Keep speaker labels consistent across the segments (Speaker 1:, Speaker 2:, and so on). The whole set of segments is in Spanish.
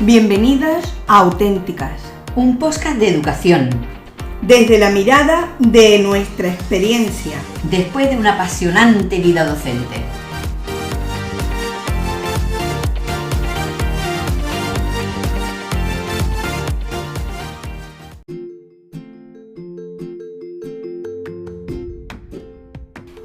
Speaker 1: Bienvenidas a Auténticas,
Speaker 2: un podcast de educación,
Speaker 1: desde la mirada de nuestra experiencia,
Speaker 2: después de una apasionante vida docente.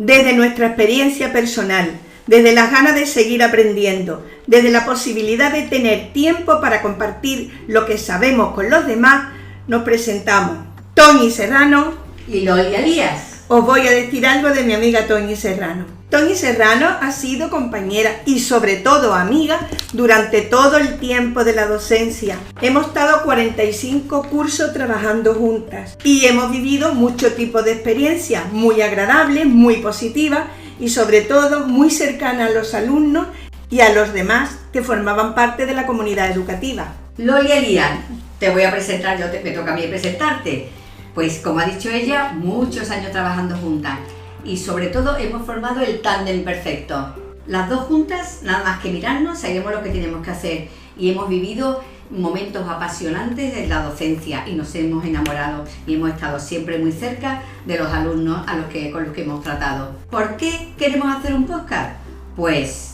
Speaker 1: Desde nuestra experiencia personal, desde las ganas de seguir aprendiendo, desde la posibilidad de tener tiempo para compartir lo que sabemos con los demás, nos presentamos Toñi Serrano
Speaker 2: Y Loli Elías.
Speaker 1: Os voy a decir algo de mi amiga Toñi Serrano. Toñi Serrano ha sido compañera y sobre todo amiga durante todo el tiempo de la docencia. Hemos estado 45 cursos trabajando juntas y hemos vivido muchos tipos de experiencias muy agradables, muy positivas y sobre todo muy cercanas a los alumnos y a los demás que formaban parte de la comunidad educativa.
Speaker 2: Loli Elías, te voy a presentar, me toca a mí presentarte. Pues como ha dicho ella, muchos años trabajando juntas y sobre todo hemos formado el tándem perfecto. Las dos juntas, nada más que mirarnos, sabemos lo que tenemos que hacer y hemos vivido momentos apasionantes en la docencia y nos hemos enamorado y hemos estado siempre muy cerca de los alumnos con los que hemos tratado. ¿Por qué queremos hacer un podcast? Pues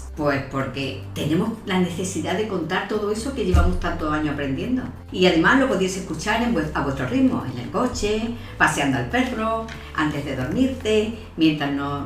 Speaker 2: porque tenemos la necesidad de contar todo eso que llevamos tantos años aprendiendo. Y además lo podéis escuchar a vuestro ritmo, en el coche, paseando al perro, antes de dormirte, mientras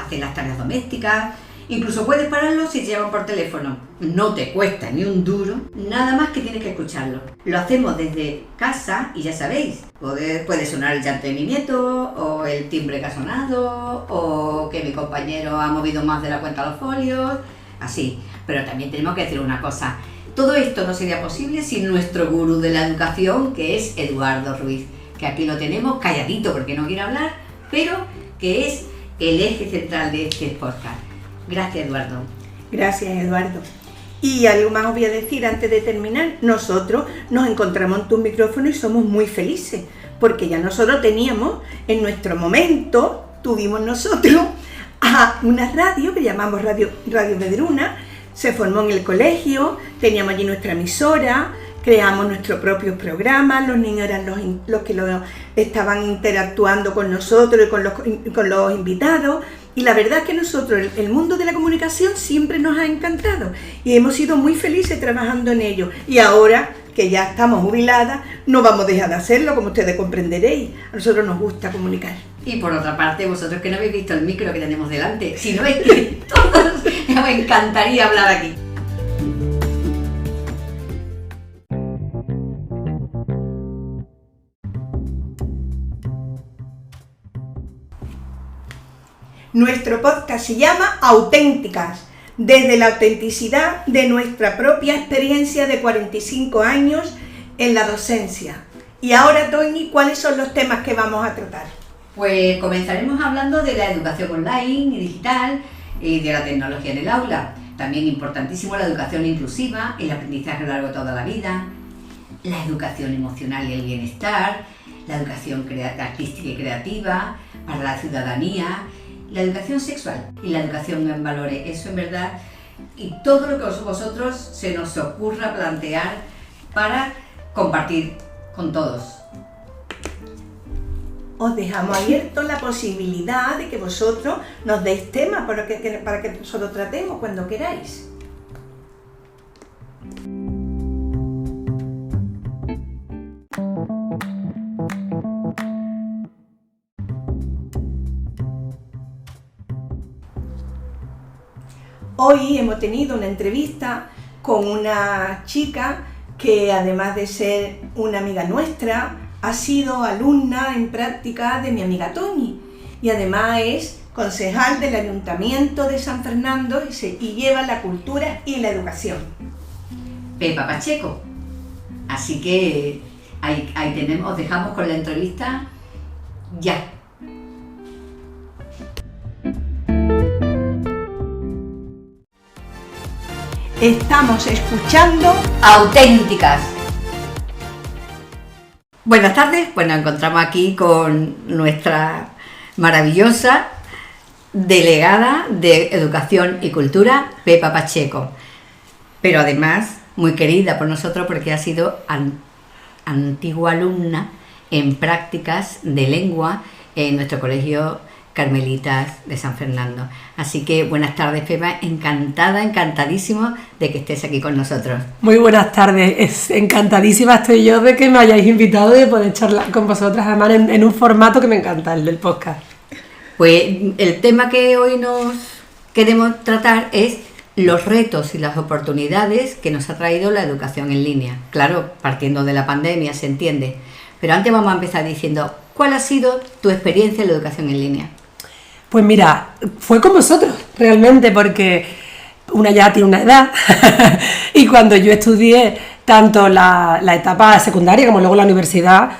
Speaker 2: haces las tareas domésticas. Incluso puedes pararlo si te llaman por teléfono. No te cuesta ni un duro, nada más que tienes que escucharlo. Lo hacemos desde casa y ya sabéis, puede sonar el llanto de mi nieto, o el timbre que ha sonado, o que mi compañero ha movido más de la cuenta los folios, así. Pero también tenemos que decir una cosa, todo esto no sería posible sin nuestro gurú de la educación, que es Eduardo Ruiz, que aquí lo tenemos calladito porque no quiere hablar, pero que es el eje central de este podcast. Gracias, Eduardo.
Speaker 1: Gracias, Eduardo. Y algo más os voy a decir antes de terminar. Nosotros nos encontramos en tus micrófonos y somos muy felices, porque ya nosotros teníamos, en nuestro momento, tuvimos nosotros a una radio que llamamos Radio Vedruna, se formó en el colegio, teníamos allí nuestra emisora, creamos nuestros propios programas, los niños eran los que estaban interactuando con nosotros y con los invitados. Y la verdad es que nosotros, el mundo de la comunicación siempre nos ha encantado y hemos sido muy felices trabajando en ello. Y ahora que ya estamos jubiladas, no vamos a dejar de hacerlo, como ustedes comprenderéis. A nosotros nos gusta comunicar.
Speaker 2: Y por otra parte, vosotros que no habéis visto el micro que tenemos delante, si no es que todos me encantaría hablar aquí.
Speaker 1: Nuestro podcast se llama Auténticas, desde la autenticidad de nuestra propia experiencia de 45 años en la docencia. Y ahora, Toñi, ¿cuáles son los temas que vamos a tratar?
Speaker 2: Pues comenzaremos hablando de la educación online y digital y de la tecnología en el aula. También importantísimo la educación inclusiva, el aprendizaje a lo largo de toda la vida, la educación emocional y el bienestar, la educación artística y creativa, para la ciudadanía, la educación sexual y la educación en valores, eso en verdad, y todo lo que vosotros se nos ocurra plantear para compartir con todos.
Speaker 1: Os dejamos abierto la posibilidad de que vosotros nos deis temas para que nosotros tratemos cuando queráis. Hoy hemos tenido una entrevista con una chica que, además de ser una amiga nuestra, ha sido alumna en práctica de mi amiga Toñi y además es concejal del Ayuntamiento de San Fernando y lleva la cultura y la educación.
Speaker 2: Pepa Pacheco. Así que ahí tenemos, os dejamos con la entrevista ya.
Speaker 1: Estamos escuchando
Speaker 2: Auténticas. Buenas tardes, pues nos encontramos aquí con nuestra maravillosa delegada de Educación y Cultura, Pepa Pacheco. Pero además muy querida por nosotros porque ha sido antigua alumna en prácticas de lengua en nuestro colegio Carmelitas de San Fernando. Así que buenas tardes, Pepa, encantadísimo de que estés aquí con nosotros.
Speaker 3: Muy buenas tardes, encantadísima estoy yo de que me hayáis invitado y de poder charlar con vosotras, además en un formato que me encanta, el del podcast.
Speaker 2: Pues el tema que hoy nos queremos tratar es los retos y las oportunidades que nos ha traído la educación en línea. Claro, partiendo de la pandemia, se entiende. Pero antes vamos a empezar diciendo, ¿cuál ha sido tu experiencia en la educación en línea?
Speaker 3: Pues mira, fue con vosotros, realmente, porque una ya tiene una edad y cuando yo estudié tanto la etapa secundaria como luego la universidad,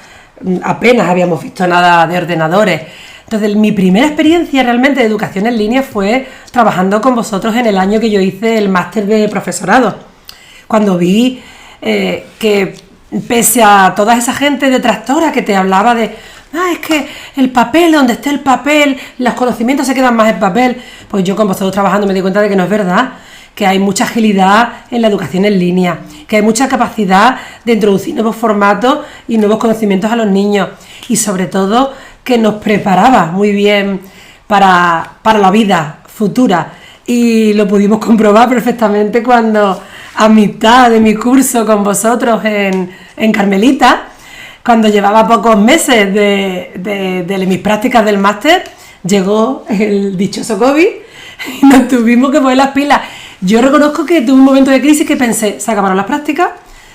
Speaker 3: apenas habíamos visto nada de ordenadores. Entonces, mi primera experiencia realmente de educación en línea fue trabajando con vosotros en el año que yo hice el máster de profesorado. Cuando vi que pese a toda esa gente detractora que te hablaba de es que el papel, donde esté el papel, los conocimientos se quedan más en papel, pues yo con vosotros trabajando me di cuenta de que no es verdad, que hay mucha agilidad en la educación en línea, que hay mucha capacidad de introducir nuevos formatos y nuevos conocimientos a los niños y sobre todo que nos preparaba muy bien para la vida futura y lo pudimos comprobar perfectamente cuando a mitad de mi curso con vosotros en Carmelita, cuando llevaba pocos meses de mis prácticas del máster, llegó el dichoso COVID y nos tuvimos que poner las pilas. Yo reconozco que tuve un momento de crisis que pensé, se acabaron las prácticas,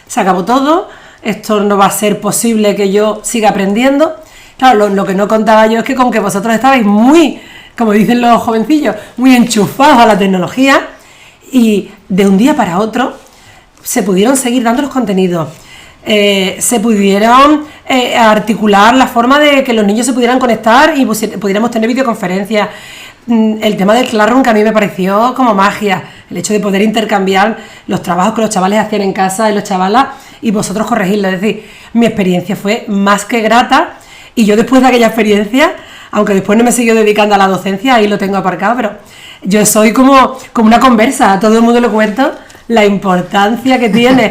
Speaker 3: se acabó todo, esto no va a ser posible que yo siga aprendiendo. Claro, lo que no contaba yo es que con que vosotros estabais muy, como dicen los jovencillos, muy enchufados a la tecnología y de un día para otro se pudieron seguir dando los contenidos. Se pudieron articular la forma de que los niños se pudieran conectar y pudiéramos tener videoconferencias. El tema del Classroom, que a mí me pareció como magia, el hecho de poder intercambiar los trabajos que los chavales hacían en casa y los chavalas y vosotros corregirlos. Es decir, mi experiencia fue más que grata y yo después de aquella experiencia, aunque después no me siguió dedicando a la docencia, ahí lo tengo aparcado, pero yo soy como una conversa, a todo el mundo le cuento la importancia que tiene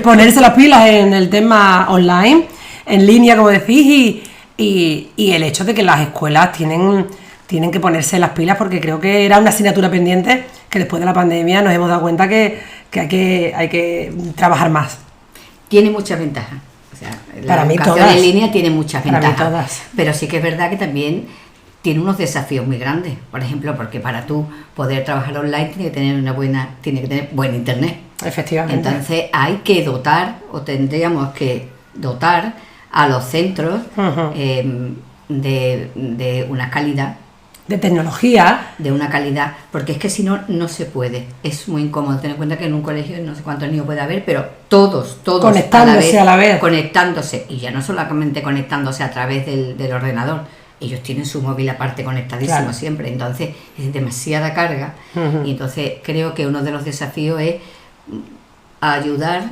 Speaker 3: ponerse las pilas en el tema online, en línea, como decís, y el hecho de que las escuelas tienen que ponerse las pilas, porque creo que era una asignatura pendiente que después de la pandemia nos hemos dado cuenta que hay que trabajar más.
Speaker 2: Tiene muchas ventajas. O sea, la educación en línea tiene muchas ventajas. Pero sí que es verdad que también tiene unos desafíos muy grandes. Por ejemplo, porque para tú poder trabajar online tiene que tener buen internet.
Speaker 3: Efectivamente.
Speaker 2: Entonces hay que dotar, o tendríamos que dotar a los centros de una calidad.
Speaker 3: De tecnología.
Speaker 2: De una calidad, porque es que si no, no se puede. Es muy incómodo. Ten en cuenta que en un colegio no sé cuántos niños puede haber, pero todos
Speaker 3: conectándose a la vez.
Speaker 2: Conectándose, y ya no solamente conectándose a través del ordenador. Ellos tienen su móvil aparte conectadísimo, claro, siempre, entonces es demasiada carga. Y entonces creo que uno de los desafíos es ayudar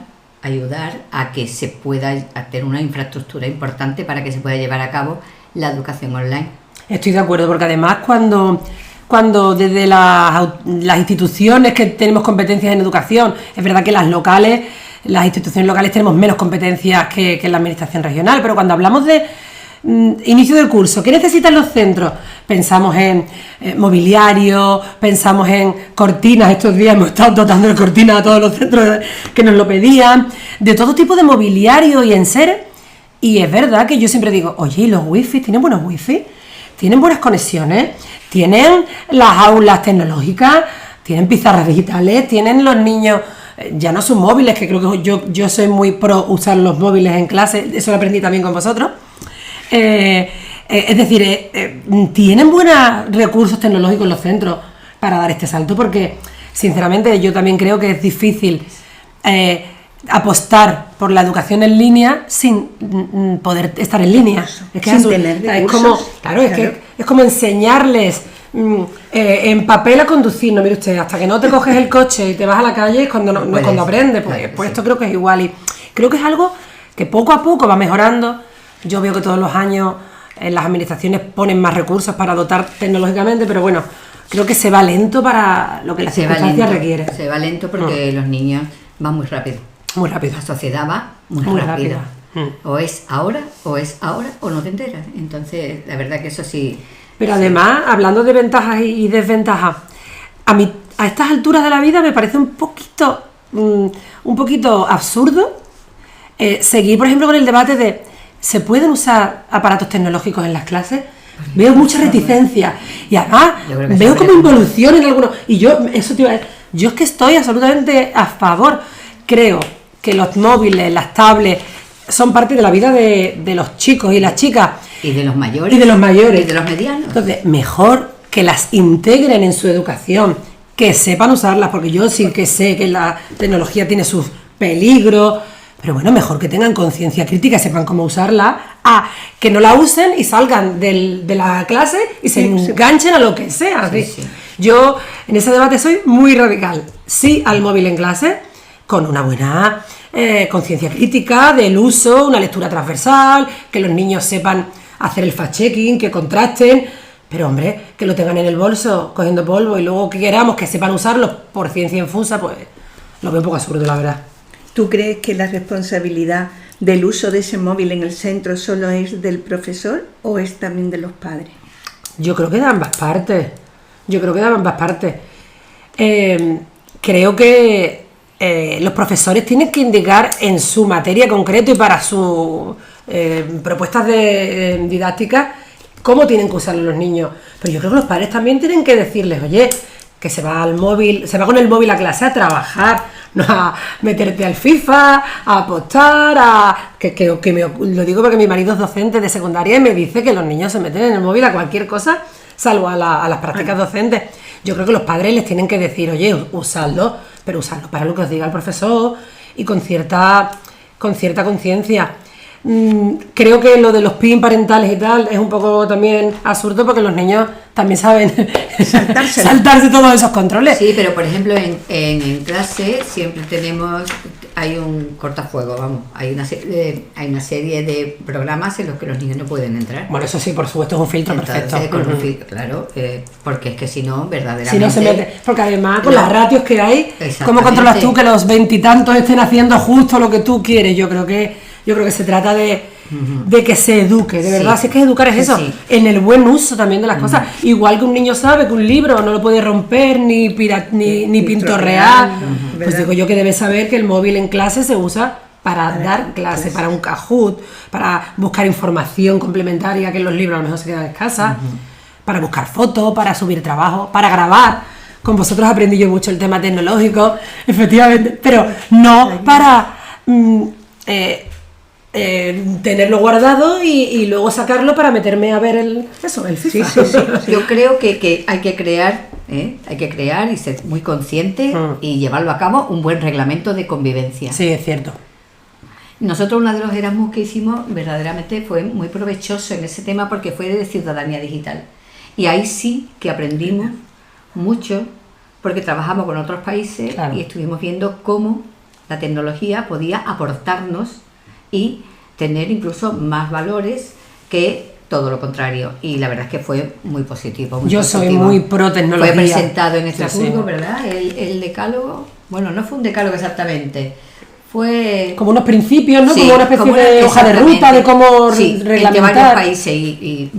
Speaker 2: a que se pueda tener una infraestructura importante para que se pueda llevar a cabo la educación online.
Speaker 3: Estoy de acuerdo, porque además cuando desde las instituciones que tenemos competencias en educación, es verdad que las instituciones locales tenemos menos competencias que la administración regional, pero cuando hablamos de inicio del curso, ¿qué necesitan los centros? Pensamos en mobiliario, pensamos en cortinas. Estos días hemos estado dotando de cortinas a todos los centros que nos lo pedían, de todo tipo de mobiliario y enseres. Y es verdad que yo siempre digo, oye, ¿y los wifi? ¿Tienen buenos wifi? ¿Tienen buenas conexiones? ¿Tienen las aulas tecnológicas? ¿Tienen pizarras digitales? ¿Tienen los niños ya no sus móviles? Que creo que yo soy muy pro usar los móviles en clase, eso lo aprendí también con vosotros. Es decir, ¿tienen buenos recursos tecnológicos los centros para dar este salto? Porque, sinceramente, yo también creo que es difícil apostar por la educación en línea sin poder estar en línea.
Speaker 1: Es que sin tener recursos.
Speaker 3: Es como enseñarles en papel a conducir. No, mire usted, hasta que no te coges el coche y te vas a la calle es cuando aprendes. Pues esto creo que es igual, y creo que es algo que poco a poco va mejorando. Yo veo que todos los años las administraciones ponen más recursos para dotar tecnológicamente, pero bueno, creo que se va lento para lo que las circunstancias requieren.
Speaker 2: Se va lento porque los niños va muy rápido.
Speaker 3: Muy rápido.
Speaker 2: La sociedad va muy rápido. O es ahora, o no te enteras. Entonces, la verdad que eso sí.
Speaker 3: Pero además, hablando de ventajas y desventajas, a mí, a estas alturas de la vida me parece un poquito absurdo seguir, por ejemplo, con el debate de ¿se pueden usar aparatos tecnológicos en las clases? Veo mucha reticencia y además veo como involución en algunos. Y yo es que estoy absolutamente a favor. Creo que los móviles, las tablets son parte de la vida de los chicos y las chicas.
Speaker 2: Y de los mayores.
Speaker 3: Y de los mayores.
Speaker 2: Y de los medianos.
Speaker 3: Entonces, mejor que las integren en su educación, que sepan usarlas, porque yo sí que sé que la tecnología tiene sus peligros, pero bueno, mejor que tengan conciencia crítica, sepan cómo usarla, a que no la usen y salgan de la clase y se enganchen a lo que sea.
Speaker 2: Sí, sí.
Speaker 3: Yo en ese debate soy muy radical. Sí al móvil en clase, con una buena conciencia crítica del uso, una lectura transversal, que los niños sepan hacer el fact-checking, que contrasten, pero hombre, que lo tengan en el bolso cogiendo polvo y luego que queramos que sepan usarlo por ciencia infusa, pues lo veo un poco absurdo, la verdad.
Speaker 1: ¿Tú crees que la responsabilidad del uso de ese móvil en el centro solo es del profesor o es también de los padres?
Speaker 3: Yo creo que de ambas partes. Creo que los profesores tienen que indicar en su materia concreto y para sus propuestas de didáctica cómo tienen que usarlo los niños. Pero yo creo que los padres también tienen que decirles, oye, que se va con el móvil a clase a trabajar, no a meterte al FIFA, a apostar, lo digo porque mi marido es docente de secundaria y me dice que los niños se meten en el móvil a cualquier cosa, salvo a las prácticas docentes. Yo creo que los padres les tienen que decir, oye, usadlo, pero usadlo para lo que os diga el profesor y con cierta conciencia. Creo que lo de los PIN parentales y tal es un poco también absurdo porque los niños también saben saltarse todos esos controles.
Speaker 2: Sí, pero por ejemplo en clase siempre hay un cortafuego, hay una serie de programas en los que los niños no pueden entrar.
Speaker 3: Bueno, eso sí, por supuesto, es un filtro. Entonces, perfecto.
Speaker 2: Con un filtro, claro, porque es que si no, verdaderamente...
Speaker 3: Si no se mete, porque además con las ratios que hay, ¿cómo controlas tú que los veintitantos estén haciendo justo lo que tú quieres? Yo creo que se trata de que se eduque, de verdad, si es que educar es eso, en el buen uso también de las cosas. Igual que un niño sabe que un libro no lo puede romper ni pintorrear, pues digo yo que debe saber que el móvil en clase se usa para dar clase, para un Kahoot, para buscar información complementaria que en los libros a lo mejor se quedan escasas, para buscar fotos, para subir trabajo, para grabar. Con vosotros aprendí yo mucho el tema tecnológico, efectivamente, pero no para... tenerlo guardado y luego sacarlo para meterme a ver el FIFA.
Speaker 2: Sí. Yo creo que hay que crear y ser muy consciente y llevarlo a cabo un buen reglamento de convivencia.
Speaker 3: Sí, es cierto.
Speaker 2: Nosotros uno de los Erasmus que hicimos verdaderamente fue muy provechoso en ese tema porque fue de ciudadanía digital. Y ahí sí que aprendimos mucho porque trabajamos con otros países y estuvimos viendo cómo la tecnología podía aportarnos y tener incluso más valores que todo lo contrario. Y la verdad es que fue muy positivo.
Speaker 3: Soy muy pro tecnología.
Speaker 2: Fue presentado en Estrasburgo, ¿verdad? El decálogo, bueno, no fue un decálogo exactamente, fue...
Speaker 3: Como unos principios, ¿no? Como una especie de hoja de ruta de cómo reglamentar.
Speaker 2: De varios países y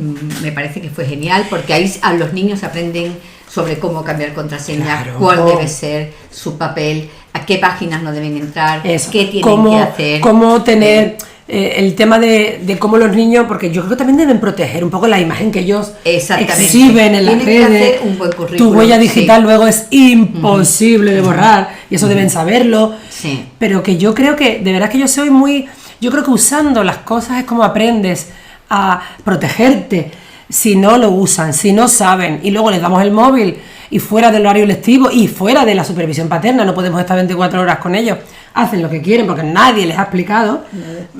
Speaker 2: me parece que fue genial porque ahí a los niños aprenden sobre cómo cambiar contraseñas, cuál debe ser su papel, a qué páginas no deben entrar, qué tienen que hacer.
Speaker 3: Cómo tener el tema de cómo los niños, porque yo creo que también deben proteger un poco la imagen que ellos exhiben en las redes.
Speaker 2: Un buen currículum,
Speaker 3: tu huella digital luego es imposible de borrar y eso deben saberlo.
Speaker 2: Sí.
Speaker 3: Pero que yo creo que, de verdad que yo creo que usando las cosas es como aprendes a protegerte. Si no lo usan, si no saben y luego les damos el móvil y fuera del horario lectivo y fuera de la supervisión paterna, no podemos estar 24 horas con ellos, hacen lo que quieren porque nadie les ha explicado.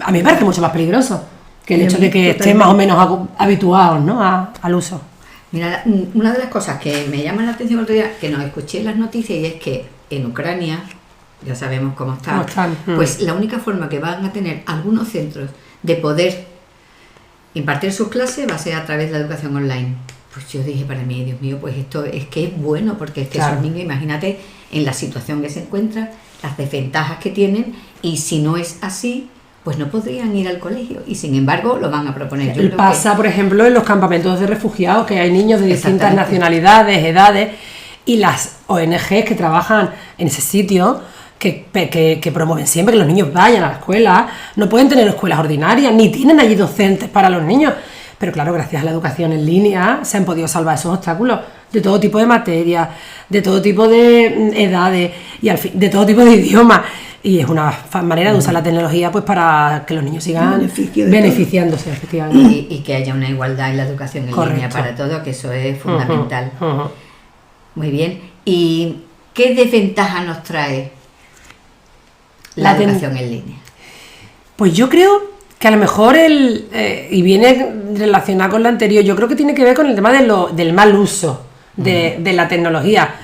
Speaker 3: A mí me parece mucho más peligroso que el hecho de que estén más o menos habituados, ¿no? al uso.
Speaker 2: Mira, una de las cosas que me llama la atención el otro día, que nos escuché en las noticias, y es que en Ucrania, ya sabemos cómo están, pues la única forma que van a tener algunos centros de poder impartir sus clases va a ser a través de la educación online. Pues yo dije para mí, Dios mío, pues esto es que es bueno, porque es que esos niños, imagínate en la situación que se encuentran, las desventajas que tienen, y si no es así, pues no podrían ir al colegio, y sin embargo lo van a proponer. Yo creo
Speaker 3: pasa, por ejemplo, en los campamentos de refugiados, que hay niños de distintas nacionalidades, edades, y las ONGs que trabajan en ese sitio, que promueven siempre que los niños vayan a la escuela, no pueden tener escuelas ordinarias, ni tienen allí docentes para los niños. Pero claro, gracias a la educación en línea se han podido salvar esos obstáculos de todo tipo de materias, de todo tipo de edades y al fin, de todo tipo de idiomas. Y es una manera de usar la tecnología pues para que los niños sigan beneficiándose, efectivamente.
Speaker 2: Y que haya una igualdad en la educación en línea para todos, que eso es fundamental. Muy bien. ¿Y qué desventaja nos trae la educación en línea?
Speaker 3: Pues yo creo que a lo mejor y viene relacionado con lo anterior, yo creo que tiene que ver con el tema del mal uso de la tecnología.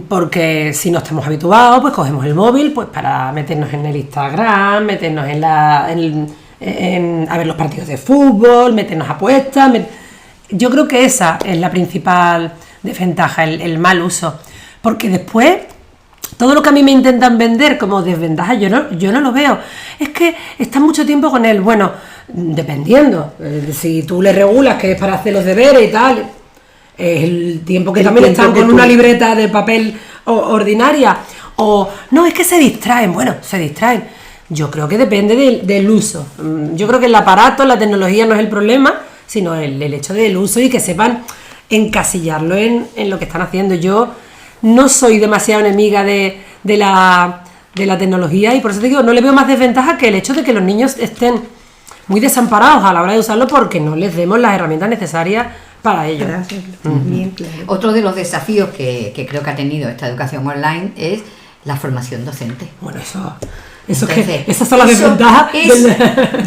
Speaker 3: Porque si no estamos habituados, pues cogemos el móvil pues para meternos en el Instagram, meternos en a ver los partidos de fútbol, meternos a apuestas. Yo creo que esa es la principal desventaja, el mal uso. Porque después, todo lo que a mí me intentan vender como desventaja, yo no lo veo. Es que estás mucho tiempo con él. Bueno, dependiendo. Si tú le regulas que es para hacer los deberes y tal, el tiempo que también están con una libreta de papel ordinaria. O no, es que se distraen. Bueno, se distraen. Yo creo que depende del uso. Yo creo que el aparato, la tecnología no es el problema, sino el hecho del uso y que sepan encasillarlo en lo que están haciendo. Yo no soy demasiado enemiga de la tecnología y por eso te digo, no le veo más desventaja que el hecho de que los niños estén muy desamparados a la hora de usarlo porque no les demos las herramientas necesarias para ello.
Speaker 1: Bien claro.
Speaker 2: Otro de los desafíos que creo que ha tenido esta educación online es la formación docente.
Speaker 3: Bueno, esas son las desventajas.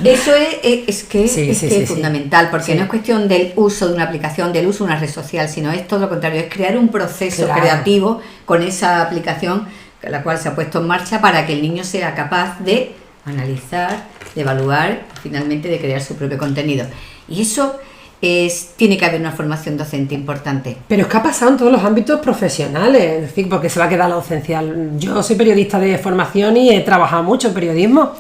Speaker 2: Eso es fundamental, porque no es cuestión del uso de una aplicación, del uso de una red social, sino es todo lo contrario, es crear un proceso creativo con esa aplicación, la cual se ha puesto en marcha para que el niño sea capaz de analizar, de evaluar, finalmente de crear su propio contenido. Y eso tiene que haber una formación docente importante.
Speaker 3: Pero es que ha pasado en todos los ámbitos profesionales, es decir, porque se va a quedar la docencia. Yo soy periodista de formación y he trabajado mucho en periodismo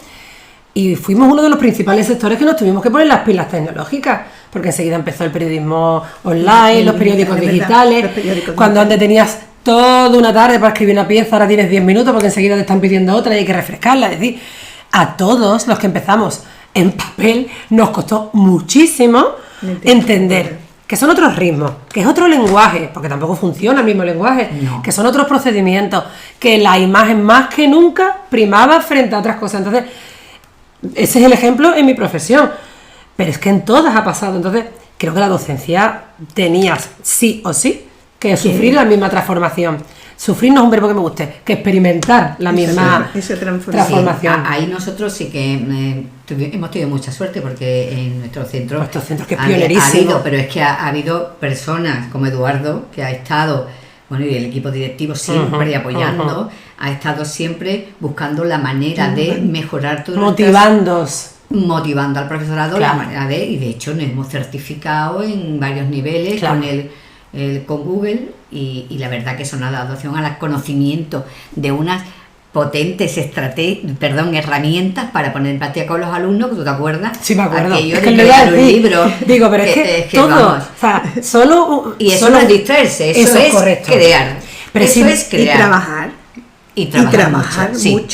Speaker 3: y fuimos uno de los principales sectores que nos tuvimos que poner las pilas tecnológicas, porque enseguida empezó el periodismo online, los periódicos digitales, cuando antes tenías toda una tarde para escribir una pieza, ahora tienes 10 minutos porque enseguida te están pidiendo otra y hay que refrescarla. Es decir, a todos los que empezamos en papel nos costó muchísimo entender que son otros ritmos, que es otro lenguaje, porque tampoco funciona el mismo lenguaje, que son otros procedimientos, que la imagen más que nunca primaba frente a otras cosas. Entonces, ese es el ejemplo en mi profesión, pero es que en todas ha pasado. Entonces, creo que la docencia tenías sí o sí que sufrir la misma transformación. Sufrir no es un verbo que me guste, que experimentar la misma transformación.
Speaker 2: Sí, ahí nosotros sí que hemos tenido mucha suerte porque en nuestro centro
Speaker 3: que es pionerísimo.
Speaker 2: Pero es que ha habido personas como Eduardo que ha estado, bueno, y el equipo directivo siempre apoyando, ha estado siempre buscando la manera de mejorar todo, motivando al profesorado la manera y de hecho nos hemos certificado en varios niveles con Google y la verdad que eso nos ha dado opción al conocimiento de unas potentes herramientas para poner en práctica con los alumnos, que tú te acuerdas.
Speaker 3: Sí, me acuerdo.
Speaker 2: Aquello de crear un libro.
Speaker 3: Digo, pero es que todo, vamos, o sea,
Speaker 2: y eso no es distraerse, eso es correcto. Crear.
Speaker 1: Pero eso es crear. Y trabajar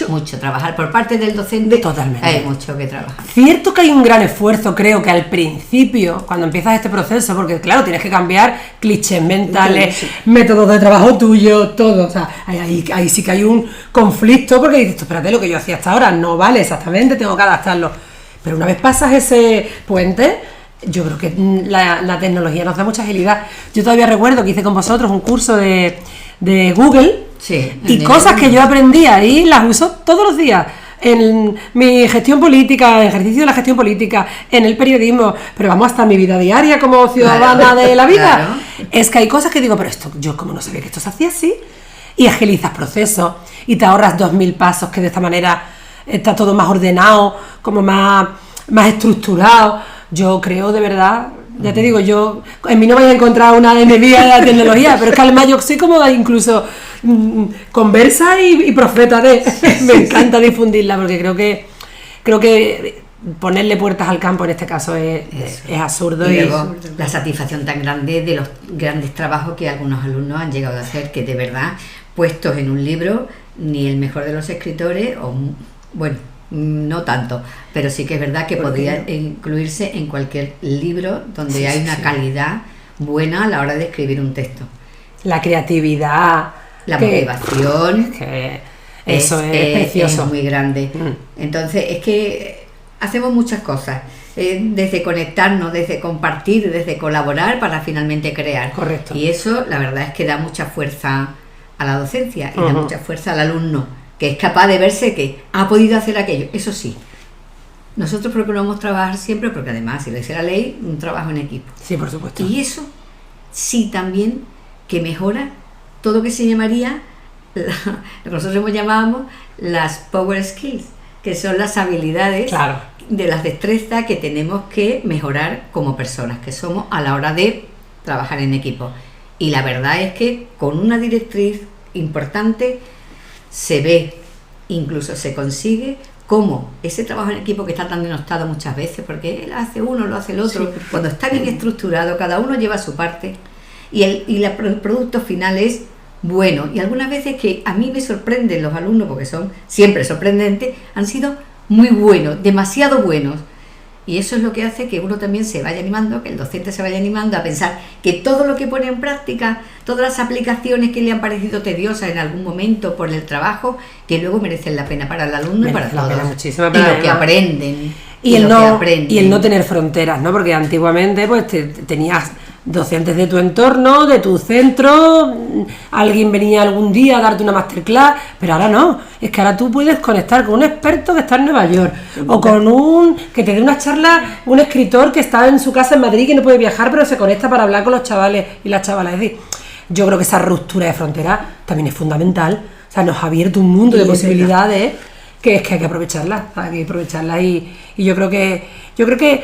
Speaker 2: mucho trabajar por parte del docente.
Speaker 3: Totalmente.
Speaker 2: Hay mucho que trabajar.
Speaker 3: Cierto que hay un gran esfuerzo, creo que al principio, cuando empiezas este proceso, porque claro, tienes que cambiar clichés mentales, métodos de trabajo tuyo, todo. O sea, ahí sí que hay un conflicto, porque dices, espérate, lo que yo hacía hasta ahora no vale exactamente, tengo que adaptarlo. Pero una vez pasas ese puente, yo creo que la tecnología nos da mucha agilidad. Yo todavía recuerdo que hice con vosotros un curso de Google.
Speaker 2: Sí,
Speaker 3: y cosas que yo aprendí ahí las uso todos los días en mi gestión política, en ejercicio de la gestión política, en el periodismo, pero vamos, hasta en mi vida diaria como ciudadana de la vida. Es que hay cosas que digo, pero esto, yo como no sabía que esto se hacía así, y agilizas procesos y te ahorras 2000 pasos, que de esta manera está todo más ordenado, como más estructurado. Yo creo de verdad Ya te digo, yo en mí no vais a encontrar una enemiga de la tecnología, pero es que además yo soy como incluso conversa y profeta de... Me encanta difundirla porque creo que ponerle puertas al campo en este caso es absurdo.
Speaker 2: Y luego la satisfacción tan grande de los grandes trabajos que algunos alumnos han llegado a hacer, que de verdad, puestos en un libro, ni el mejor de los escritores, o bueno, no tanto, pero sí que es verdad que podría incluirse en cualquier libro donde hay una calidad buena a la hora de escribir un texto. La
Speaker 3: creatividad,
Speaker 2: la motivación,
Speaker 3: eso es precioso.
Speaker 2: Es muy grande. Entonces es que hacemos muchas cosas, desde conectarnos, desde compartir, desde colaborar para finalmente crear.
Speaker 3: Correcto.
Speaker 2: Y eso la verdad es que da mucha fuerza a la docencia y da mucha fuerza al alumno, que es capaz de verse que ha podido hacer aquello. Eso sí, nosotros procuramos trabajar siempre, porque además, si lo dice la ley, un trabajo en equipo.
Speaker 3: Sí, por supuesto.
Speaker 2: Y eso sí también que mejora todo lo que se llamaría, lo que nosotros llamábamos las power skills, que son las habilidades de las destrezas que tenemos que mejorar como personas que somos a la hora de trabajar en equipo. Y la verdad es que con una directriz importante se ve, incluso se consigue, cómo ese trabajo en equipo que está tan denostado muchas veces, porque él hace uno, lo hace el otro, cuando está bien estructurado, cada uno lleva su parte y el producto final es bueno. Y algunas veces que a mí me sorprenden los alumnos, porque son siempre sorprendentes, han sido muy buenos, demasiado buenos. Y eso es lo que hace que uno también se vaya animando, que el docente se vaya animando a pensar que todo lo que pone en práctica, todas las aplicaciones que le han parecido tediosas en algún momento por el trabajo, que luego merecen la pena para el alumno y para todos.
Speaker 3: Muchísimo,
Speaker 2: y lo que aprenden.
Speaker 3: Y el no tener fronteras, ¿no? Porque antiguamente pues tenías docentes de tu entorno, de tu centro, alguien venía algún día a darte una masterclass, pero ahora no, es que ahora tú puedes conectar con un experto que está en Nueva York, o con un que te dé una charla, un escritor que está en su casa en Madrid, que no puede viajar, pero se conecta para hablar con los chavales y las chavalas. Es decir, yo creo que esa ruptura de fronteras también es fundamental, o sea, nos ha abierto un mundo de posibilidades que es que hay que aprovecharlas, y yo creo que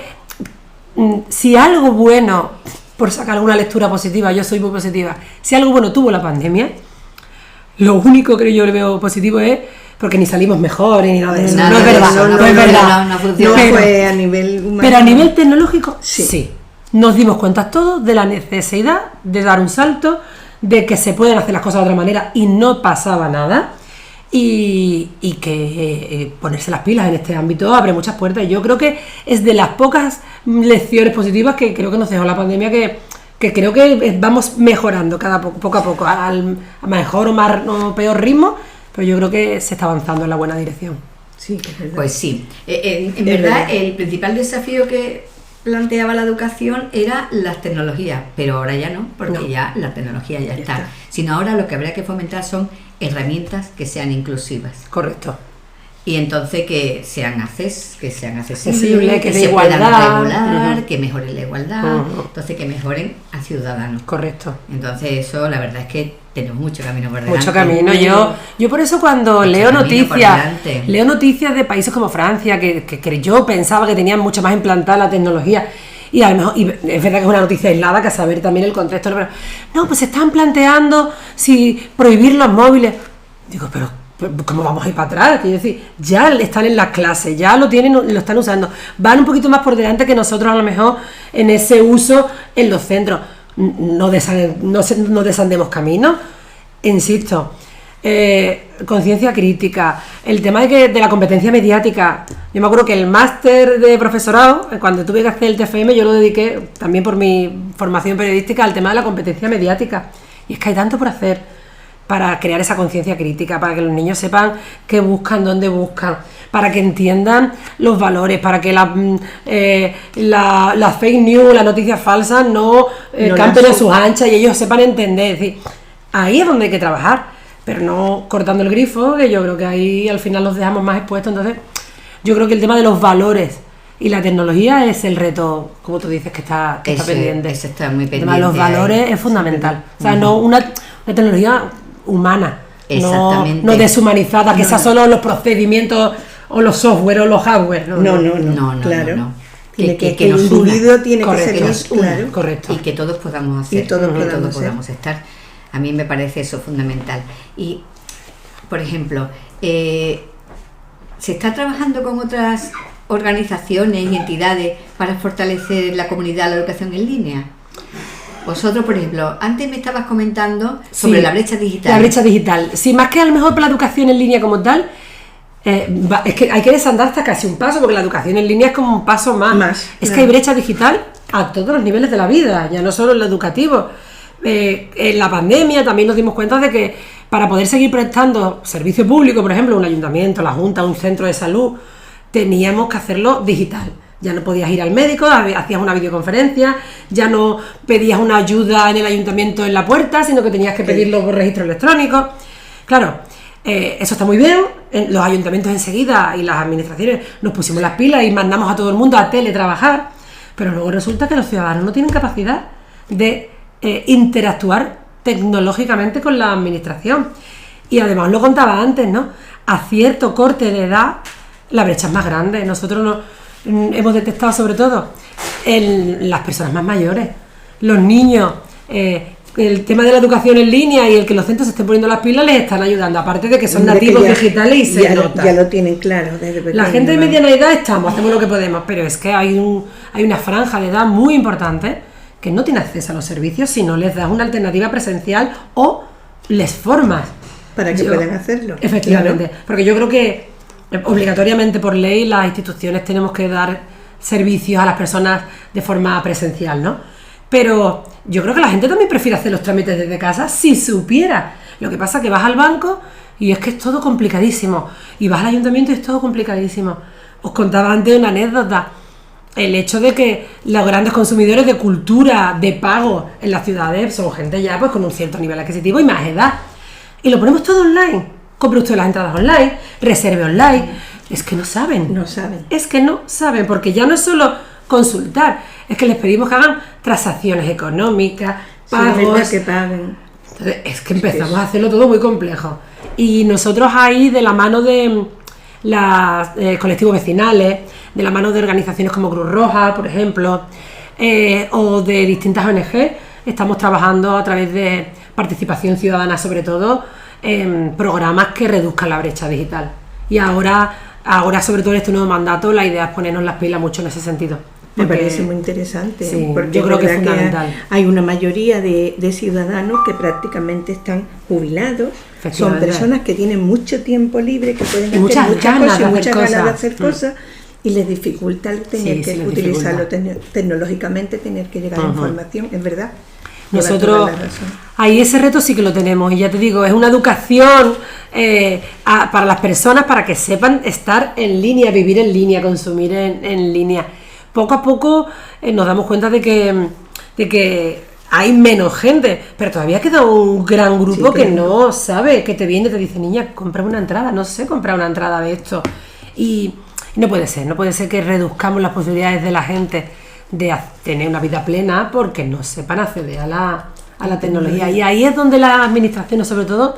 Speaker 3: si algo bueno, por sacar alguna lectura positiva, yo soy muy positiva, si algo bueno tuvo la pandemia, lo único que yo le veo positivo es porque ni salimos mejor ni nada de eso. No es verdad.
Speaker 2: No funciona.
Speaker 1: No fue a nivel humano.
Speaker 3: Pero a nivel tecnológico, sí. Nos dimos cuenta todos de la necesidad de dar un salto, de que se pueden hacer las cosas de otra manera y no pasaba nada. Y que ponerse las pilas en este ámbito abre muchas puertas. Y yo creo que es de las pocas lecciones positivas que creo que nos dejó la pandemia, que creo que vamos mejorando poco a poco, al mejor o más o peor ritmo, pero yo creo que se está avanzando en la buena dirección.
Speaker 1: Sí, es verdad.
Speaker 2: Pues sí, en verdad el principal desafío que planteaba la educación era las tecnologías, pero ahora ya no, porque ya la tecnología ya está. Sino ahora lo que habría que fomentar son herramientas que sean inclusivas.
Speaker 3: Correcto.
Speaker 2: Y entonces que sean accesibles,
Speaker 3: que
Speaker 2: se
Speaker 3: igualdad,
Speaker 2: puedan regular, que mejoren la igualdad, entonces que mejoren al ciudadano.
Speaker 3: Correcto.
Speaker 2: Entonces eso, la verdad es que tenemos mucho camino por delante.
Speaker 3: Mucho camino. Yo por eso cuando leo noticias de países como Francia, que yo pensaba que tenían mucho más implantada la tecnología, y a lo mejor, y es verdad que es una noticia aislada, que a saber también el contexto, pero no, pues se están planteando si prohibir los móviles. Digo, pero ¿cómo vamos a ir para atrás? Quiero decir, ya están en las clases, ya lo están usando, van un poquito más por delante que nosotros a lo mejor en ese uso en los centros. No desandemos caminos, insisto. Conciencia crítica, el tema de la competencia mediática. Yo me acuerdo que el máster de profesorado, cuando tuve que hacer el TFM, yo lo dediqué también por mi formación periodística al tema de la competencia mediática. Y es que hay tanto por hacer para crear esa conciencia crítica, para que los niños sepan qué buscan, dónde buscan, para que entiendan los valores, para que las fake news, las noticias falsas no campen a sus anchas y ellos sepan entender. Es decir, ahí es donde hay que trabajar, pero no cortando el grifo, que yo creo que ahí al final los dejamos más expuestos. Entonces, yo creo que el tema de los valores y la tecnología es el reto, como tú dices, que está pendiente.
Speaker 2: Eso está muy pendiente.
Speaker 3: El tema de los valores es fundamental. O sea, no una tecnología humana, no deshumanizada, que sea solo los procedimientos o los software o los hardware.
Speaker 1: No, claro. que
Speaker 2: que nos
Speaker 1: el
Speaker 2: una.
Speaker 1: individuo tiene
Speaker 3: Correcto,
Speaker 1: que ser claro.
Speaker 3: correcto.
Speaker 2: Y que todos podamos hacer,
Speaker 1: Y todos
Speaker 2: que
Speaker 1: podamos
Speaker 2: todos
Speaker 1: hacer.
Speaker 2: podamos estar. A mí me parece eso fundamental. Y, por ejemplo, se está trabajando con otras organizaciones y entidades para fortalecer la comunidad de la educación en línea. Vosotros, por ejemplo, antes me estabas comentando sobre
Speaker 3: Sí,
Speaker 2: la brecha digital.
Speaker 3: La brecha digital. Sí, más que a lo mejor por la educación en línea como tal, es que hay que desandar hasta casi un paso, porque la educación en línea es como un paso más. Es que hay brecha digital a todos los niveles de la vida, ya no solo en lo educativo. En la pandemia también nos dimos cuenta de que para poder seguir prestando servicio público, por ejemplo, un ayuntamiento, la Junta, un centro de salud, teníamos que hacerlo digital. Ya no podías ir al médico, hacías una videoconferencia, ya no pedías una ayuda en el ayuntamiento en la puerta, sino que tenías que pedirlo por registro electrónico. Claro, eso está muy bien. Los ayuntamientos enseguida y las administraciones nos pusimos las pilas y mandamos a todo el mundo a teletrabajar, pero luego resulta que los ciudadanos no tienen capacidad de interactuar tecnológicamente con la administración. Y además lo contaba antes, ¿no? A cierto corte de edad la brecha es más grande. Nosotros hemos detectado sobre todo en las personas más mayores, los niños, el tema de la educación en línea y el que los centros se estén poniendo las pilas les están ayudando, aparte de que son nativos digitales y se nota.
Speaker 1: Ya lo tienen claro desde pequeño.
Speaker 3: La gente de mediana edad hacemos lo que podemos, pero es que hay una franja de edad muy importante que no tiene acceso a los servicios si no les das una alternativa presencial o les formas.
Speaker 1: Para que puedan hacerlo.
Speaker 3: Efectivamente,
Speaker 1: Claro.
Speaker 3: porque yo creo que obligatoriamente por ley las instituciones tenemos que dar servicios a las personas de forma presencial, ¿no? Pero yo creo que la gente también prefiere hacer los trámites desde casa si supiera. Lo que pasa es que vas al banco y es que es todo complicadísimo. Y vas al ayuntamiento y es todo complicadísimo. Os contaba antes una anécdota. El hecho de que los grandes consumidores de cultura, de pago en las ciudades son gente ya pues con un cierto nivel adquisitivo y más edad. Y lo ponemos todo online. Compre usted las entradas online, reserve online. Es que no saben.
Speaker 1: No saben.
Speaker 3: Es que no saben, porque ya no es solo consultar, es que les pedimos que hagan transacciones económicas, pagos.
Speaker 1: Sí, es verdad que paguen.
Speaker 3: Entonces, es que empezamos a hacerlo todo muy complejo. Y nosotros ahí, de la mano de los colectivos vecinales, de la mano de organizaciones como Cruz Roja, por ejemplo, o de distintas ONG, estamos trabajando a través de participación ciudadana, sobre todo, en programas que reduzcan la brecha digital. Y ahora sobre todo en este nuevo mandato, la idea es ponernos las pilas mucho en ese sentido.
Speaker 1: Me parece muy interesante,
Speaker 3: sí,
Speaker 1: porque
Speaker 3: yo creo que es
Speaker 1: verdad
Speaker 3: fundamental.
Speaker 1: Hay una mayoría de ciudadanos que prácticamente están jubilados, son personas que tienen mucho tiempo libre, que pueden hacer muchas cosas y muchas ganas de hacer cosas, y les dificulta el tener que utilizarlo tecnológicamente, tener que llegar a información, es verdad.
Speaker 3: Nosotros ahí ese reto sí que lo tenemos, y ya te digo, es una educación para las personas, para que sepan estar en línea, vivir en línea, consumir en línea. Poco a poco nos damos cuenta de que hay menos gente, pero todavía queda un gran grupo que no sabe, que te viene y te dice, niña, compra una entrada, no sé comprar una entrada de esto. Y no puede ser que reduzcamos las posibilidades de la gente de tener una vida plena porque no sepan acceder a la tecnología. Y ahí es donde las administraciones, sobre todo,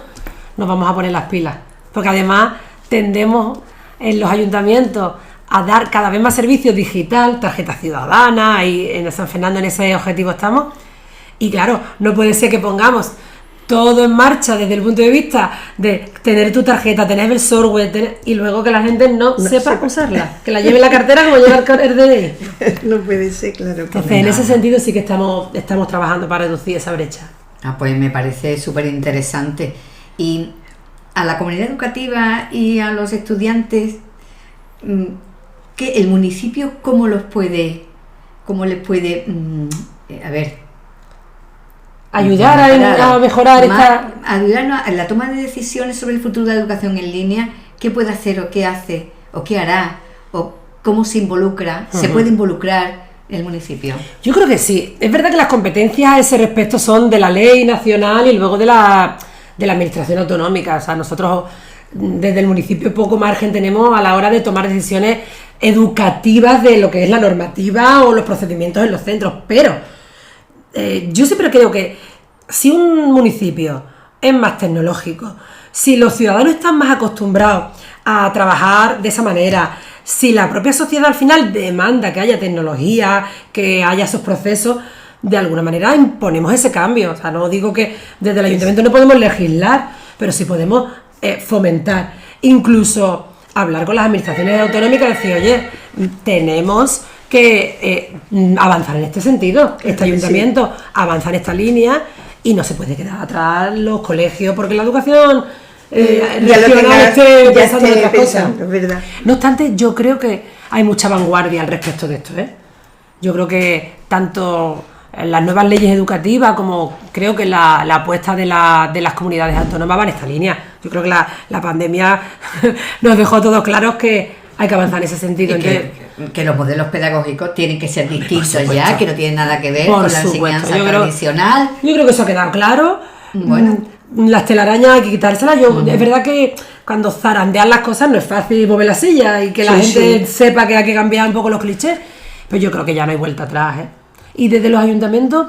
Speaker 3: nos vamos a poner las pilas, porque además tendemos en los ayuntamientos a dar cada vez más servicios digital, tarjeta ciudadana, y en San Fernando en ese objetivo estamos. Y claro, no puede ser que pongamos todo en marcha desde el punto de vista de tener tu tarjeta, tener el software, y luego que la gente no sepa usarla, que la lleve en la cartera como lleva el DNI.
Speaker 1: No puede ser, claro.
Speaker 3: Entonces, en ese sentido sí que estamos trabajando para reducir esa brecha.
Speaker 2: Pues me parece súper interesante. Y a la comunidad educativa y a los estudiantes, que el municipio cómo les puede
Speaker 3: ayudar a mejorar
Speaker 2: ayudarnos en la toma de decisiones sobre el futuro de la educación en línea. ¿Qué puede hacer o qué hace o qué hará o cómo se involucra? ¿Se puede involucrar el municipio?
Speaker 3: Yo creo que sí. Es verdad que las competencias a ese respecto son de la ley nacional y luego de la administración autonómica. O sea, nosotros desde el municipio poco margen tenemos a la hora de tomar decisiones educativas de lo que es la normativa o los procedimientos en los centros, pero yo siempre creo que si un municipio es más tecnológico, si los ciudadanos están más acostumbrados a trabajar de esa manera, si la propia sociedad al final demanda que haya tecnología, que haya esos procesos, de alguna manera imponemos ese cambio. O sea, no digo que desde el ayuntamiento no podemos legislar, pero sí podemos fomentar, incluso hablar con las administraciones autonómicas y decir, oye, tenemos que avanzar en este sentido, este ayuntamiento avanza en esta línea y no se puede quedar atrás los colegios, porque la educación regional esté pensando en otras cosas.
Speaker 1: ¿Verdad?
Speaker 3: No obstante, yo creo que hay mucha vanguardia al respecto de esto, ¿eh? Yo creo que tanto las nuevas leyes educativas como creo que la apuesta de las comunidades autónomas van en esta línea. Yo creo que la pandemia nos dejó a todos claros que hay que avanzar en ese sentido.
Speaker 2: Que los modelos pedagógicos tienen que ser distintos ya, que no tienen nada que ver con la enseñanza tradicional.
Speaker 3: Yo creo que eso ha quedado claro.
Speaker 2: Bueno.
Speaker 3: Las telarañas hay que quitárselas. Es verdad que cuando zarandean las cosas no es fácil mover la silla y que la gente sepa que hay que cambiar un poco los clichés, pero yo creo que ya no hay vuelta atrás, ¿eh? Y desde los ayuntamientos,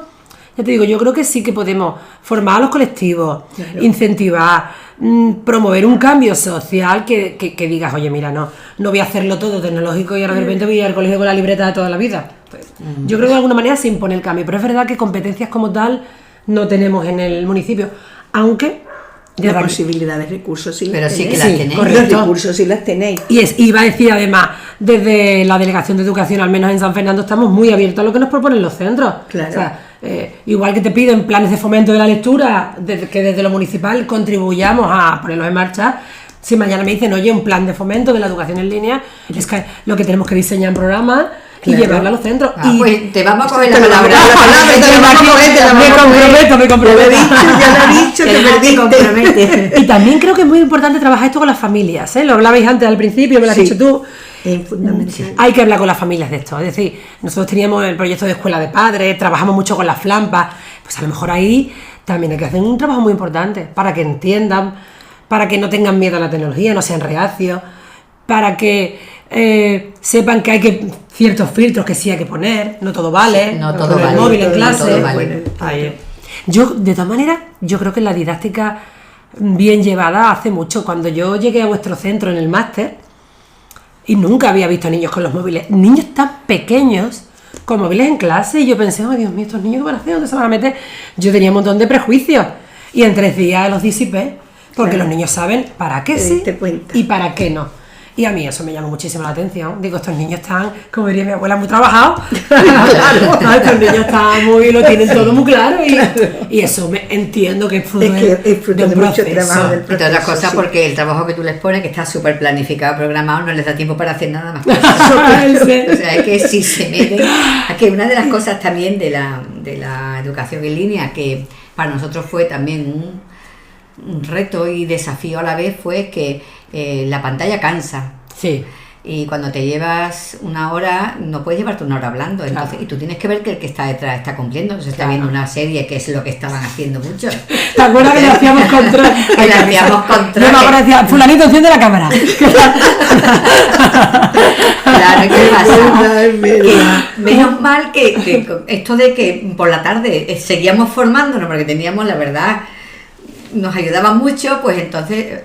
Speaker 3: ya te digo, yo creo que sí que podemos formar a los colectivos, incentivar, promover un cambio social que digas, oye, mira, no voy a hacerlo todo tecnológico y ahora de repente voy a ir al colegio con la libreta de toda la vida. Pues, yo creo que de alguna manera se impone el cambio, pero es verdad que competencias como tal no tenemos en el municipio, aunque
Speaker 1: la posibilidad de recursos sí,
Speaker 2: pero sí que
Speaker 1: las
Speaker 2: tenéis.
Speaker 1: Los recursos sí las tenéis.
Speaker 3: Y iba a decir además, desde la Delegación de Educación, al menos en San Fernando, estamos muy abiertos a lo que nos proponen los centros.
Speaker 1: Claro.
Speaker 3: O sea, igual que te piden planes de fomento de la lectura, que desde lo municipal contribuyamos a ponerlos en marcha. Si mañana me dicen, oye, un plan de fomento de la educación en línea, es que lo que tenemos que diseñar en programas y llevarlo a los centros.
Speaker 2: Y pues te vamos a coger la palabra.
Speaker 3: Me comprometo.
Speaker 1: Ya lo he dicho, te
Speaker 2: compromete.
Speaker 3: Y también creo que es muy importante trabajar esto con las familias, ¿eh? Lo hablabais antes al principio, me lo has dicho tú.
Speaker 1: Es fundamental.
Speaker 3: Hay que hablar con las familias de esto. Es decir, nosotros teníamos el proyecto de escuela de padres, trabajamos mucho con las flampas, pues a lo mejor ahí también hay que hacer un trabajo muy importante para que entiendan, para que no tengan miedo a la tecnología, no sean reacios, para que sepan que hay ciertos filtros que sí hay que poner, no todo vale,
Speaker 2: no todo vale,
Speaker 3: el móvil en clase.
Speaker 2: No todo vale.
Speaker 3: Yo, de todas maneras, yo creo que la didáctica bien llevada hace mucho. Cuando yo llegué a vuestro centro en el máster, y nunca había visto niños con los móviles, niños tan pequeños con móviles en clase, y yo pensé, oh Dios mío, estos niños, ¿qué van a hacer? ¿Dónde se van a meter? Yo tenía un montón de prejuicios, y en 3 días los disipé, porque los niños saben para qué sí y para qué no. Y a mí eso me llamó muchísimo la atención. Digo, estos niños están, como diría mi abuela, muy trabajados. Claro. No, estos niños están lo tienen todo muy claro. Y eso entiendo que es fruto de un
Speaker 1: mucho trabajo del
Speaker 2: proceso. Entre otras cosas, porque el trabajo que tú les pones, que está súper planificado, programado, no les da tiempo para hacer nada más. O sea, es que si se meten... Que una de las cosas también de la educación en línea, que para nosotros fue también un reto y desafío a la vez, fue que la pantalla cansa.
Speaker 3: Sí.
Speaker 2: Y cuando te llevas 1 hora, no puedes llevarte 1 hora hablando. Entonces, y tú tienes que ver que el que está detrás está cumpliendo. Se está viendo una serie, que es lo que estaban haciendo muchos.
Speaker 3: ¿Te acuerdas que le hacíamos control?
Speaker 2: Que le hacíamos control.
Speaker 3: Yo me acuerdo, fulanito, enciende la cámara.
Speaker 2: Claro, ¿qué pasa? Que menos mal que esto de que por la tarde seguíamos formándonos, porque teníamos, la verdad, nos ayudaba mucho, pues entonces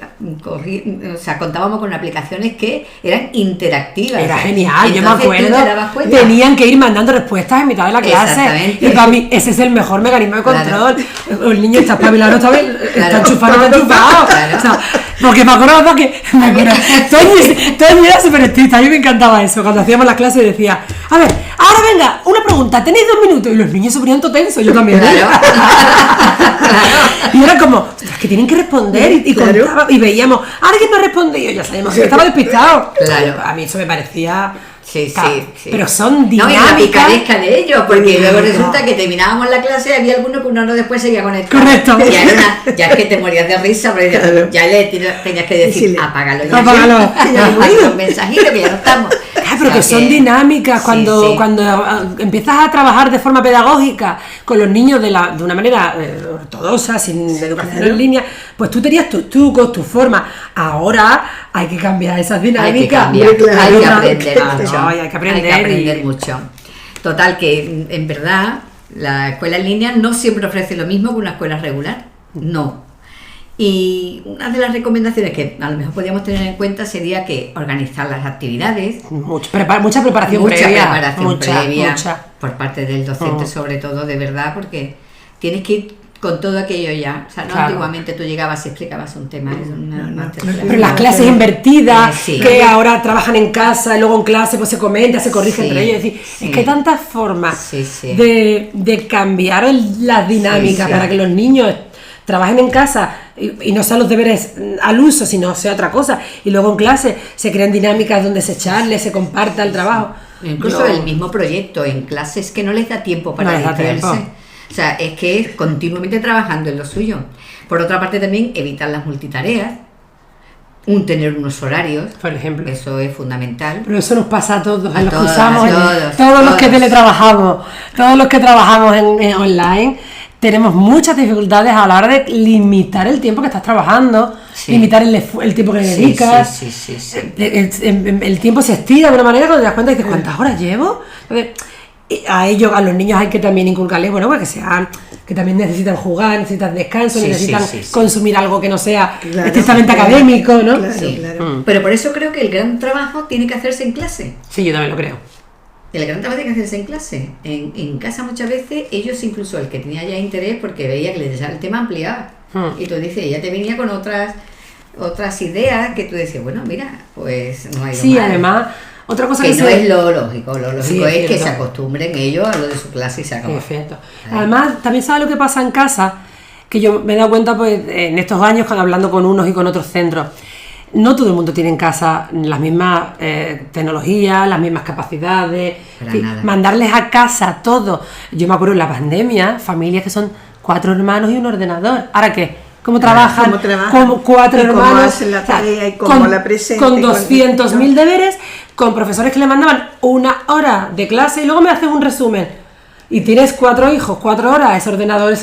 Speaker 2: contábamos con aplicaciones que eran interactivas.
Speaker 3: Era genial,
Speaker 2: entonces,
Speaker 3: yo me acuerdo, tenían que ir mandando respuestas en mitad de la clase. Y para mí ese es el mejor mecanismo de control. Claro. El niño está espabilado, está enchufado. Claro. O sea, porque me acuerdo que Toñi era súper estricta, a mí me encantaba eso. Cuando hacíamos las clases decía, a ver, ahora venga, una pregunta, tenéis 2 minutos. Y los niños se ponían todo tensos, yo también.
Speaker 2: Claro.
Speaker 3: Y era como, es que tienen que responder y contaba, y veíamos, alguien no respondió, ya sabemos que estaba despistado.
Speaker 2: Claro.
Speaker 3: A mí eso me parecía...
Speaker 2: Sí.
Speaker 3: Pero son dinámicas.
Speaker 2: No, y la picaresca de ellos, porque luego resulta que terminábamos la clase y había alguno que 1 hora después seguía conectado.
Speaker 3: Correcto.
Speaker 2: Ya es que te morías de risa, pero ya le tenías que decir, apágalo.
Speaker 3: Apágalo.
Speaker 2: Un mensajito que ya no estamos.
Speaker 3: Pero que son dinámicas cuando empiezas a trabajar de forma pedagógica con los niños de una manera ortodoxa, sin educación en línea, pues tú tenías tus trucos, tus formas. Ahora hay que cambiar esas dinámicas.
Speaker 2: Hay que aprender mucho.
Speaker 3: Hay que aprender
Speaker 2: mucho. Total, que en verdad la escuela en línea no siempre ofrece lo mismo que una escuela regular. No. Y una de las recomendaciones que a lo mejor podríamos tener en cuenta sería que organizar las actividades.
Speaker 3: Mucha preparación previa.
Speaker 2: Mucha por parte del docente, sobre todo, de verdad, porque tienes que ir con todo aquello ya. O sea, no claro. Antiguamente tú llegabas y explicabas un tema.
Speaker 3: Pero las clases invertidas, que ahora trabajan en casa y luego en clase pues se comenta, se corrige entre ellos. Es decir, es que hay tantas formas de cambiar las dinámicas para que los niños trabajen en casa y no sean los deberes al uso, sino sea otra cosa. Y luego en clase se crean dinámicas donde se charle, se comparta el trabajo.
Speaker 2: Incluso el mismo proyecto en clases que no les da tiempo para distraerse. O sea, es que es continuamente trabajando en lo suyo. Por otra parte también evitar las multitareas, tener unos horarios,
Speaker 3: por ejemplo.
Speaker 2: Eso es fundamental.
Speaker 3: Pero eso nos pasa a todos, a los que usamos, todos los que teletrabajamos, todos los que trabajamos en online. Tenemos muchas dificultades a la hora de limitar el tiempo que estás trabajando, limitar el tiempo que le dedicas. El tiempo se estira de una manera que te das cuenta y dices, ¿cuántas horas llevo? Entonces, a los niños hay que también inculcarles, bueno, pues que también necesitan jugar, necesitan descanso, necesitan consumir algo que no sea estrictamente académico, ¿no?
Speaker 2: Claro. Pero por eso creo que el gran trabajo tiene que hacerse en clase.
Speaker 3: Sí, yo también lo creo.
Speaker 2: El gran trabajo tiene que hacerse en clase. En casa muchas veces ellos, incluso el que tenía ya interés porque veía que les interesaba el tema, ampliaba. Y tú dices, ella te venía con otras ideas que tú decías, bueno, mira, pues no hay
Speaker 3: mal. Además, otra cosa
Speaker 2: que no es lo lógico. Lo lógico es que se acostumbren ellos a lo de su clase y se acabó.
Speaker 3: Perfecto. Además, también sabes lo que pasa en casa, que yo me he dado cuenta pues en estos años hablando con unos y con otros centros. No todo el mundo tiene en casa las mismas tecnologías, las mismas capacidades. Mandarles a casa todo. Yo me acuerdo en la pandemia, familias que son 4 hermanos y un ordenador. ¿Ahora qué? ¿Cómo trabajan? Como 4 hermanos,
Speaker 1: la tarea y cómo la presentan,
Speaker 3: con 200.000 deberes, con profesores que le mandaban 1 hora de clase y luego me hacen un resumen. Y tienes 4 hijos, 4 horas, ese ordenador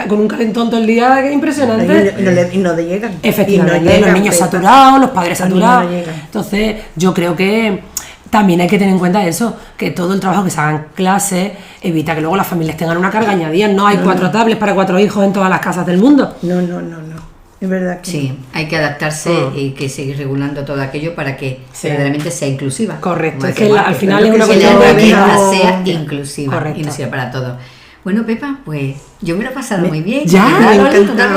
Speaker 3: con un calentón todo el día impresionante.
Speaker 1: Y no le llegan.
Speaker 3: Efectivamente, no llegan, los niños saturados, los padres saturados. Entonces, yo creo que también hay que tener en cuenta eso, que todo el trabajo que se haga en clase evita que luego las familias tengan una carga añadida. No hay 4 tablets para 4 hijos en todas las casas del mundo.
Speaker 1: No. Es verdad que
Speaker 2: sí, hay que adaptarse y que seguir regulando todo aquello para que verdaderamente sea inclusiva.
Speaker 3: Correcto, es que al final es una
Speaker 2: cuestión de que sea inclusiva y no sea para todos. Bueno, Pepa, pues yo me lo he pasado muy bien.
Speaker 3: Ya, me ha encantado.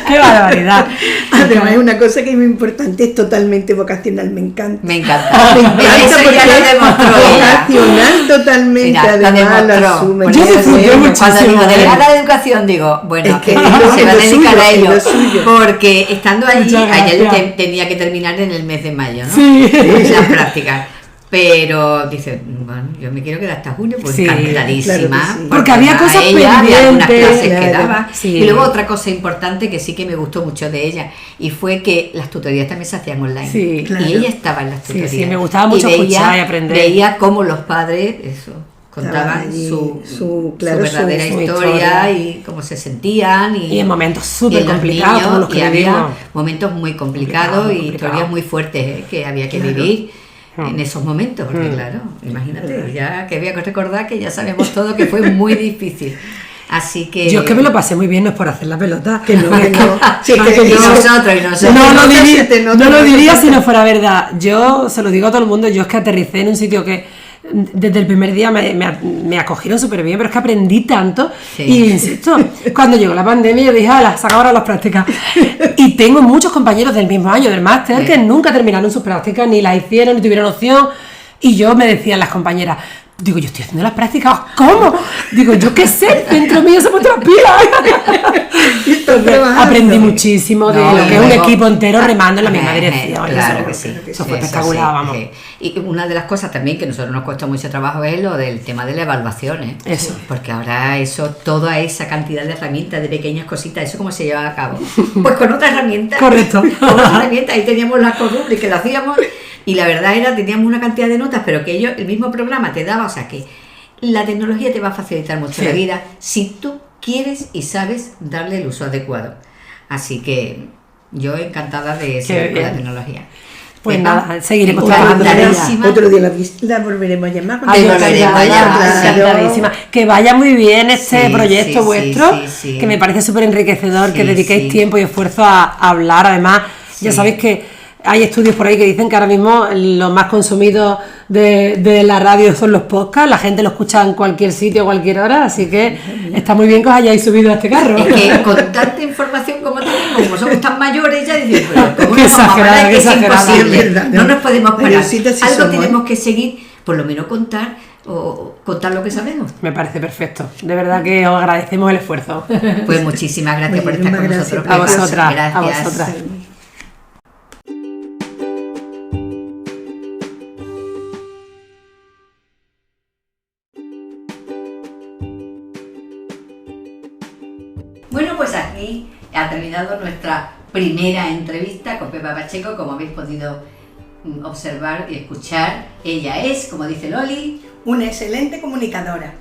Speaker 3: ¡Qué barbaridad!
Speaker 1: Además es una cosa que es muy importante, es totalmente vocacional, me encanta.
Speaker 2: Me encanta. Eso
Speaker 1: porque
Speaker 2: ya lo demostró
Speaker 1: vocacional totalmente,
Speaker 2: mira,
Speaker 1: además lo asume.
Speaker 3: Yo disfruté muchísimo.
Speaker 2: Cuando digo delegada de educación, digo, bueno, es que se va a dedicar a ello, porque estando allí, allá tenía que terminar en el mes de mayo, ¿no?
Speaker 3: Sí.
Speaker 2: Las prácticas. Pero dice, bueno, yo me quiero quedar hasta junio, pues encantadísima.
Speaker 1: Claro sí.
Speaker 3: Porque había cosas pendientes,
Speaker 2: algunas clases que daba. Y luego otra cosa importante que sí que me gustó mucho de ella, y fue que las tutorías también se hacían online.
Speaker 3: Sí, claro.
Speaker 2: Y ella estaba en las tutorías.
Speaker 3: Sí, me gustaba mucho escuchar y aprender.
Speaker 2: Veía cómo los padres, contaban su verdadera historia y cómo se sentían.
Speaker 3: Y en momentos súper complicados, como los que
Speaker 2: había momentos muy complicados y historias muy fuertes que había que vivir en esos momentos, porque claro, imagínate, ya que había que recordar que ya sabemos todo que fue muy difícil. Así que
Speaker 3: yo es que me lo pasé muy bien, no es por hacer la pelota,
Speaker 1: que no.
Speaker 3: No lo diría si no fuera verdad. Yo se lo digo a todo el mundo, yo es que aterricé en un sitio que desde el primer día me acogieron súper bien, pero es que aprendí tanto y insisto, cuando llegó la pandemia yo dije, saca ahora las prácticas, y tengo muchos compañeros del mismo año del máster que nunca terminaron sus prácticas, ni las hicieron, ni tuvieron opción, y yo me decían las compañeras, digo, yo estoy haciendo las prácticas, ¿cómo? Digo, yo qué sé, dentro mío se puso las pilas. Aprendí muchísimo de lo que es un equipo entero remando en la misma dirección.
Speaker 2: Claro que sí.
Speaker 3: Eso fue espectacular, vamos.
Speaker 2: Y una de las cosas también que a nosotros nos cuesta mucho trabajo es lo del tema de la evaluación, ¿eh?
Speaker 3: Eso.
Speaker 2: Porque ahora toda esa cantidad de herramientas, de pequeñas cositas, ¿eso cómo se lleva a cabo? Pues con otras herramientas.
Speaker 3: Correcto.
Speaker 2: Con otras herramientas, ahí teníamos las columnas que lo hacíamos. Y la verdad teníamos una cantidad de notas, pero que el mismo programa te daba, o sea que la tecnología te va a facilitar mucho la vida si tú quieres y sabes darle el uso adecuado. Así que yo encantada de seguir con la tecnología.
Speaker 3: Pues
Speaker 2: Pepa,
Speaker 3: nada, seguiremos
Speaker 2: encantadísima.
Speaker 3: trabajando en ella.
Speaker 1: Otro día la volveremos a llamar.
Speaker 2: Ay,
Speaker 1: cuando
Speaker 2: volveremos a
Speaker 1: vaya,
Speaker 2: llamar,
Speaker 1: claro.
Speaker 3: Encantadísima. Que vaya muy bien este
Speaker 2: Sí,
Speaker 3: proyecto
Speaker 2: sí,
Speaker 3: vuestro,
Speaker 2: sí, sí.
Speaker 3: que me parece súper enriquecedor, que
Speaker 2: Sí,
Speaker 3: dediquéis
Speaker 2: sí.
Speaker 3: tiempo y esfuerzo a hablar. Además, ya
Speaker 2: Sí.
Speaker 3: sabéis que hay estudios por ahí que dicen que ahora mismo lo más consumido de la radio son los podcasts, la gente lo escucha en cualquier sitio, a cualquier hora, así que está muy bien que os hayáis subido a este carro.
Speaker 2: Es que con tanta información como tenemos, como somos tan mayores, ya dicen, pero ¿cómo
Speaker 3: Qué
Speaker 2: nos vamos a
Speaker 3: exagerada,
Speaker 2: parar?
Speaker 3: qué
Speaker 2: Que es
Speaker 3: exagerada.
Speaker 2: imposible.
Speaker 1: Es verdad,
Speaker 2: No
Speaker 1: ¿no?
Speaker 2: nos podemos parar.
Speaker 1: Mayorcitas sí
Speaker 2: Algo
Speaker 1: somos,
Speaker 2: tenemos que seguir, por lo menos contar o contar lo que sabemos.
Speaker 3: Me parece perfecto. De verdad que os agradecemos el esfuerzo.
Speaker 2: Pues muchísimas gracias por estar con
Speaker 1: Muchísimas
Speaker 2: nosotros.
Speaker 1: gracias.
Speaker 3: A
Speaker 2: Pepa.
Speaker 3: vosotras,
Speaker 2: Gracias.
Speaker 3: a vosotras.
Speaker 2: Bueno, pues aquí ha terminado nuestra primera entrevista con Pepa Pacheco, como habéis podido observar y escuchar. Ella es, como dice Loli,
Speaker 1: Una excelente comunicadora.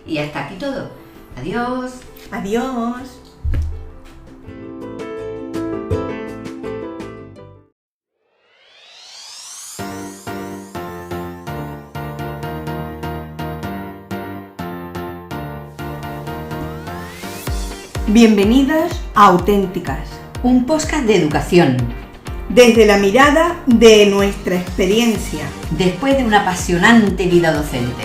Speaker 2: y hasta aquí todo. Adiós.
Speaker 1: Adiós. Bienvenidas a Auténticas,
Speaker 2: Un podcast de educación,
Speaker 1: desde la mirada de nuestra experiencia.
Speaker 2: después de una apasionante vida docente.